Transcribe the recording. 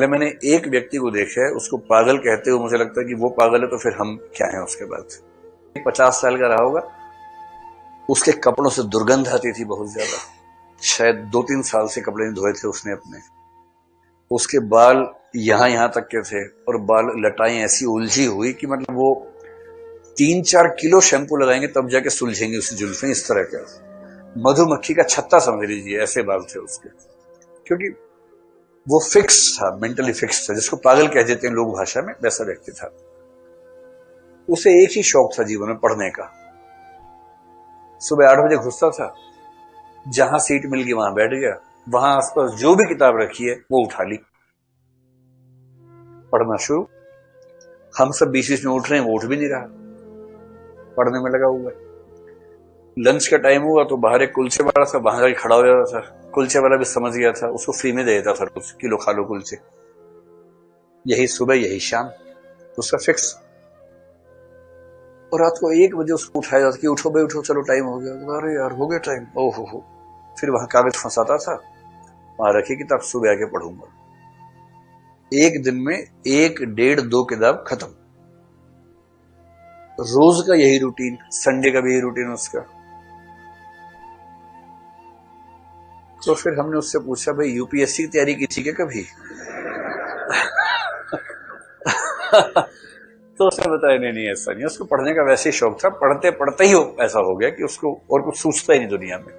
मैंने एक व्यक्ति को देखा है, उसको पागल कहते हुए मुझे लगता है कि वो पागल है तो फिर हम क्या हैं उसके बाद। 50 साल का रहा होगा, उसके कपड़ों से दुर्गंध आती थी बहुत ज्यादा, शायद 2-3 साल से कपड़े नहीं धोए थे उसने अपने। उसके बाल यहां तक के थे और बाल लटाएं ऐसी उलझी हुई कि मतलब वो 3-4 किलो शैंपू लगाएंगे तब जाके सुलझेंगे उसकी जुल्फें, इस तरह का मधुमक्खी का छत्ता समझ लीजिए, ऐसे बाल थे उसके। क्योंकि वो फिक्स था, मेंटली फिक्स था, जिसको पागल कह देते हैं लोग भाषा में, वैसा व्यक्ति था। उसे एक ही शौक था जीवन में, पढ़ने का। सुबह 8 बजे घुसता था, जहां सीट मिल गई वहां बैठ गया, वहां आसपास जो भी किताब रखी है वो उठा ली, पढ़ना शुरू। हम सब बीच में उठ रहे हैं, वो उठ भी नहीं रहा, पढ़ने में लगा हुआ है। लंच का टाइम हुआ तो बाहर एक कुलचे वाला था, वहां जाके खड़ा हो जाता था। कुलचे वाला भी समझ गया था, उसको फ्री में दे देता था, रोज किलो खा लो कुलचे, यही सुबह यही शाम, उसका फिक्स। और रात को 1 बजे उसको उठाया जाता कि उठो भाई उठो, चलो टाइम हो गया। अरे यार हो गया टाइम, ओहो हो। फिर वहां कागज फंसाता था, वहां रखी किताब, सुबह आके पढ़ूंगा। एक दिन में 1, 1.5, 2 किताब खत्म। रोज का यही रूटीन, संडे का भी यही रूटीन उसका। तो फिर हमने उससे पूछा, भाई यूपीएससी की तैयारी की थी क्या कभी? तो उसने बताया नहीं नहीं ऐसा नहीं, उसको पढ़ने का वैसे ही शौक था, पढ़ते पढ़ते ही ऐसा हो गया कि उसको और कुछ सूझता ही नहीं दुनिया में।